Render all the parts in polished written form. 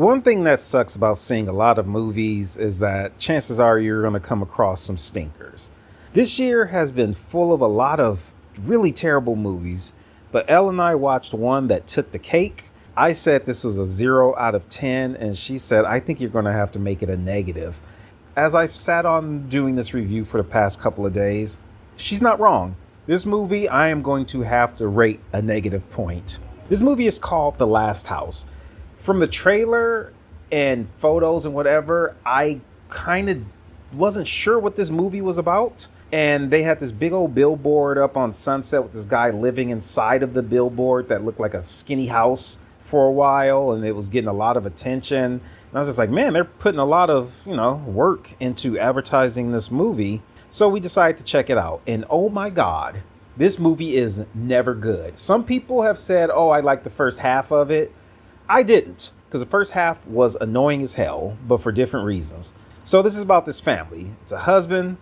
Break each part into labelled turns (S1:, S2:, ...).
S1: One thing that sucks about seeing a lot of movies is that chances are you're going to come across some stinkers. This year has been full of a lot of really terrible movies, but Elle and I watched one that took the cake. I said this was a 0 out of 10, and she said, I think you're going to have to make it a negative. As I've sat on doing this review for the past couple of days, she's not wrong. This movie I am going to have to rate a negative point. This movie is called The Last House. From the trailer and photos and whatever, I kind of wasn't sure what this movie was about. And they had this big old billboard up on Sunset with this guy living inside of the billboard that looked like a skinny house for a while. And it was getting a lot of attention. And I was just like, man, they're putting a lot of, work into advertising this movie. So we decided to check it out. And oh my God, this movie is never good. Some people have said, oh, I like the first half of it. I didn't, because the first half was annoying as hell, but for different reasons. So this is about this family. It's a husband,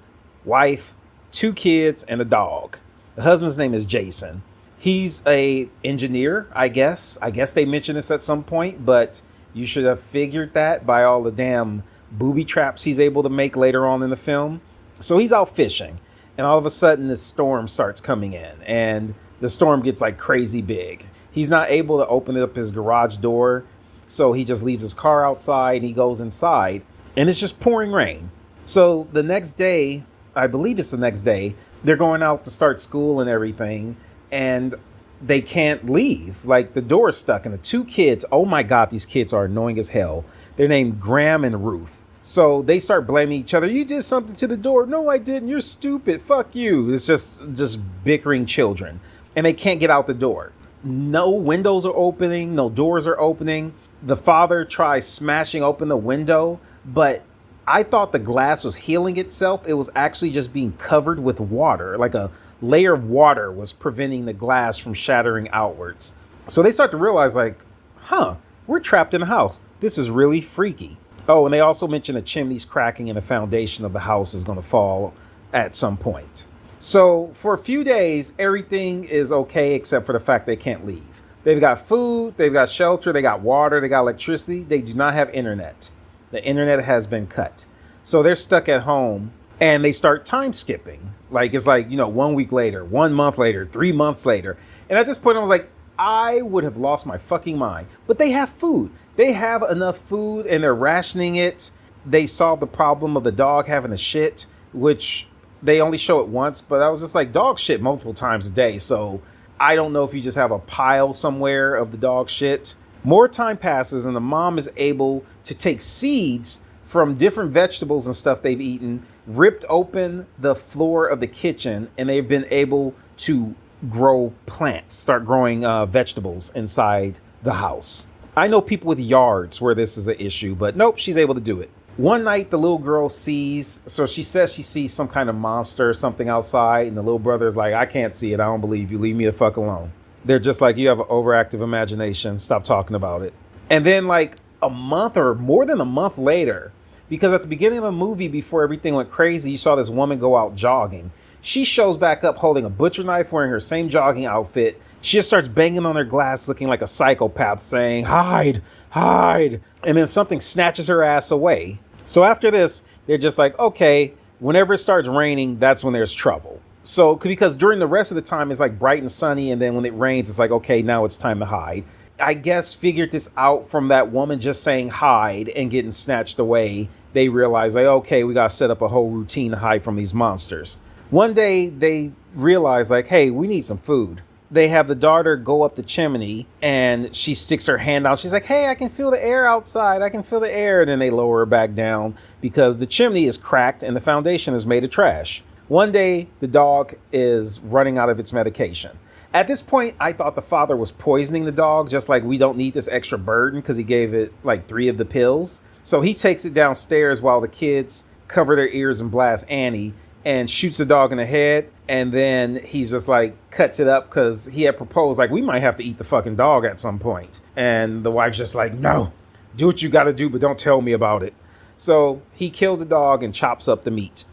S1: wife, 2 kids, and a dog. The husband's name is Jason. He's a engineer, I guess. I guess they mentioned this at some point, but you should have figured that by all the damn booby traps he's able to make later on in the film. So he's out fishing, and all of a sudden this storm starts coming in, and the storm gets like crazy big. He's not able to open up his garage door, so he just leaves his car outside and he goes inside, and it's just pouring rain. So the next day, I believe it's the next day, they're going out to start school and everything, and they can't leave. Like, the door is stuck, and the 2 kids, oh my God, these kids are annoying as hell. They're named Graham and Ruth. So they start blaming each other. You did something to the door. No, I didn't. You're stupid. Fuck you. It's just bickering children, and they can't get out the door. No windows are opening, no doors are opening. The father tries smashing open the window, but I thought the glass was healing itself. It was actually just being covered with water. Like a layer of water was preventing the glass from shattering outwards. So they start to realize, like, we're trapped in a house. This is really freaky. Oh, and they also mention the chimney's cracking and the foundation of the house is going to fall at some point. So for a few days, everything is okay except for the fact they can't leave. They've got food, they've got shelter, they got water, they got electricity. They do not have internet. The internet has been cut. So they're stuck at home, and they start time skipping. Like, it's like, 1 week later, 1 month later, 3 months later. And at this point, I was like, I would have lost my fucking mind. But they have food. They have enough food, and they're rationing it. They solved the problem of the dog having a shit, which they only show it once, but I was just like, dog shit multiple times a day. So I don't know if you just have a pile somewhere of the dog shit. More time passes, and the mom is able to take seeds from different vegetables and stuff they've eaten, ripped open the floor of the kitchen, and they've been able to grow plants, start growing vegetables inside the house. I know people with yards where this is an issue, but nope, she's able to do it. One night, the little girl she says she sees some kind of monster or something outside, and the little brother is like, I can't see it. I don't believe you. Leave me the fuck alone. They're just like, you have an overactive imagination. Stop talking about it. And then like a month or more than a month later, because at the beginning of the movie, before everything went crazy, you saw this woman go out jogging. She shows back up holding a butcher knife, wearing her same jogging outfit. She just starts banging on her glass, looking like a psychopath, saying, hide, hide. And then something snatches her ass away. So after this, they're just like, okay, whenever it starts raining, that's when there's trouble. So because during the rest of the time, it's like bright and sunny. And then when it rains, it's like, okay, now it's time to hide. I guess figured this out from that woman just saying hide and getting snatched away. They realized, like, okay, we got to set up a whole routine to hide from these monsters. One day they realize, like, hey, we need some food. They have the daughter go up the chimney, and she sticks her hand out. She's like, hey, I can feel the air outside. I can feel the air. And then they lower her back down because the chimney is cracked and the foundation is made of trash. One day, the dog is running out of its medication. At this point, I thought the father was poisoning the dog, just like we don't need this extra burden because he gave it like 3 of the pills. So he takes it downstairs while the kids cover their ears and blast Annie and shoots the dog in the head. And then he's just like cuts it up because he had proposed, like, we might have to eat the fucking dog at some point. And the wife's just like, no, do what you got to do, but don't tell me about it. So he kills the dog and chops up the meat.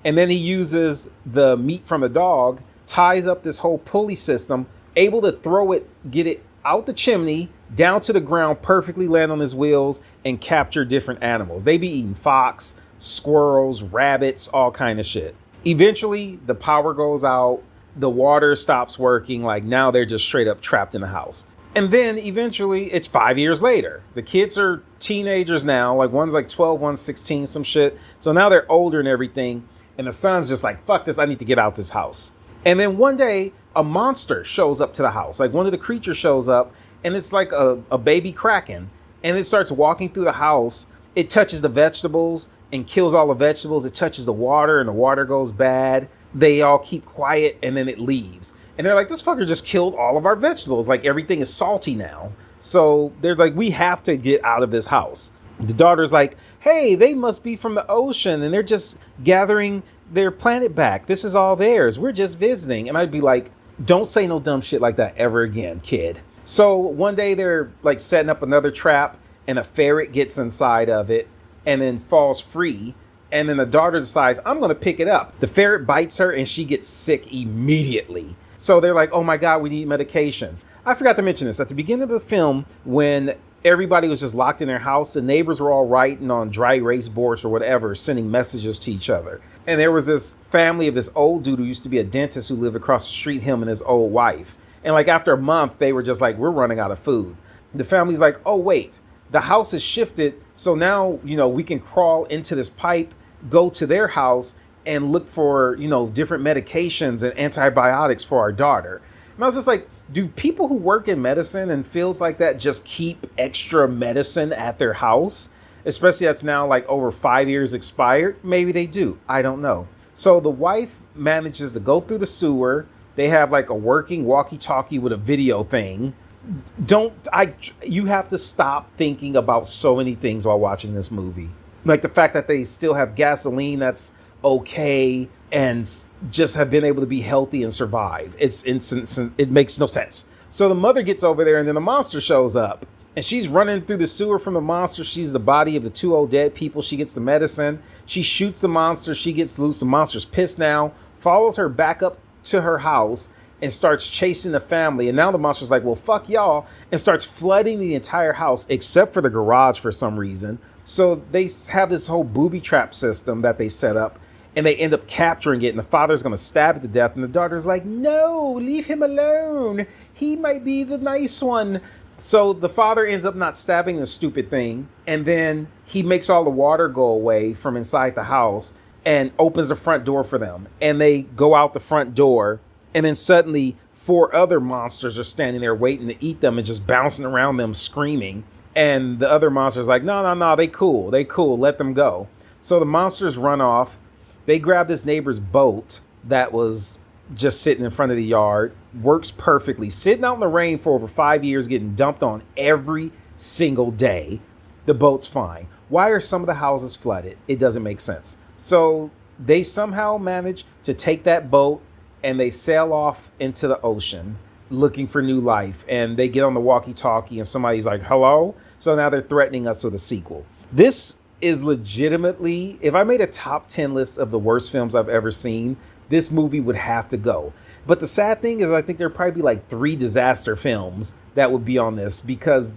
S1: And then he uses the meat from the dog, ties up this whole pulley system, able to throw it, get it out the chimney, down to the ground, perfectly land on his wheels and capture different animals. They be eating fox, squirrels, rabbits, all kind of shit. Eventually, the power goes out, the water stops working, like now they're just straight up trapped in the house. And then eventually, it's 5 years later. The kids are teenagers now, like one's like 12, one's 16, some shit. So now they're older and everything. And the son's just like, fuck this, I need to get out this house. And then one day, a monster shows up to the house. Like one of the creatures shows up, and it's like a baby kraken. And it starts walking through the house. It touches the vegetables and kills all the vegetables. It touches the water, and the water goes bad. They all keep quiet, and then it leaves. And they're like, this fucker just killed all of our vegetables. Like everything is salty now. So they're like, we have to get out of this house. The daughter's like, hey, they must be from the ocean and they're just gathering their planet back. This is all theirs. We're just visiting. And I'd be like, don't say no dumb shit like that ever again, kid. So one day they're like setting up another trap and a ferret gets inside of it and then falls free. And then the daughter decides, I'm going to pick it up. The ferret bites her and she gets sick immediately. So they're like, oh my God, we need medication. I forgot to mention this. At the beginning of the film, when everybody was just locked in their house, the neighbors were all writing on dry erase boards or whatever, sending messages to each other. And there was this family of this old dude who used to be a dentist who lived across the street, him and his old wife. And like after a month, they were just like, we're running out of food. The family's like, oh, wait, the house has shifted. So now, we can crawl into this pipe, go to their house and look for, different medications and antibiotics for our daughter. And I was just like, do people who work in medicine and fields like that just keep extra medicine at their house? Especially that's now like over 5 years expired. Maybe they do. I don't know. So the wife manages to go through the sewer. They have like a working walkie-talkie with a video thing. You have to stop thinking about so many things while watching this movie. Like the fact that they still have gasoline that's okay and just have been able to be healthy and survive. It makes no sense. So the mother gets over there and then the monster shows up and she's running through the sewer from the monster. She's the body of the two old dead people. She gets the medicine. She shoots the monster. She gets loose. The monster's pissed now, follows her back up to her house and starts chasing the family. And now the monster's like, well, fuck y'all, and starts flooding the entire house except for the garage for some reason. So they have this whole booby trap system that they set up. And they end up capturing it, and the father's going to stab it to death. And the daughter's like, no, leave him alone. He might be the nice one. So the father ends up not stabbing the stupid thing. And then he makes all the water go away from inside the house and opens the front door for them. And they go out the front door. And then suddenly 4 other monsters are standing there waiting to eat them and just bouncing around them screaming. And the other monster's like, no, they cool. Let them go. So the monsters run off. They grab this neighbor's boat that was just sitting in front of the yard, works perfectly, sitting out in the rain for over 5 years, getting dumped on every single day. The boat's fine. Why are some of the houses flooded? It doesn't make sense. So they somehow manage to take that boat and they sail off into the ocean looking for new life. And they get on the walkie-talkie and somebody's like, hello? So now they're threatening us with a sequel. This is legitimately, if I made a top 10 list of the worst films I've ever seen, this movie would have to go. But the sad thing is I think there'd probably be like 3 disaster films that would be on this, because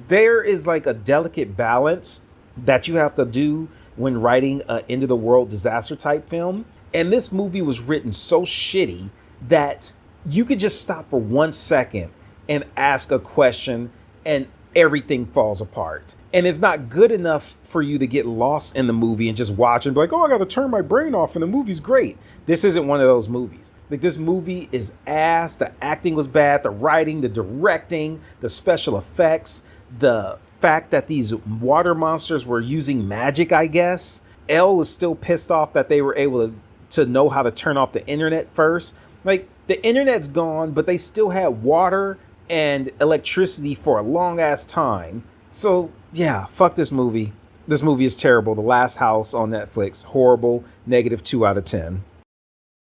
S1: there is like a delicate balance that you have to do when writing an end of the world disaster type film. And this movie was written so shitty that you could just stop for 1 second and ask a question and everything falls apart. And it's not good enough for you to get lost in the movie and just watch and be like, oh, I got to turn my brain off and the movie's great. This isn't one of those movies. Like, this movie is ass. The acting was bad. The writing, the directing, the special effects, the fact that these water monsters were using magic, I guess. Elle is still pissed off that they were able to know how to turn off the internet first. Like, the internet's gone, but they still had water and electricity for a long ass time. So yeah, fuck this movie. This movie is terrible. The Last House on Netflix, horrible, -2 out of 10.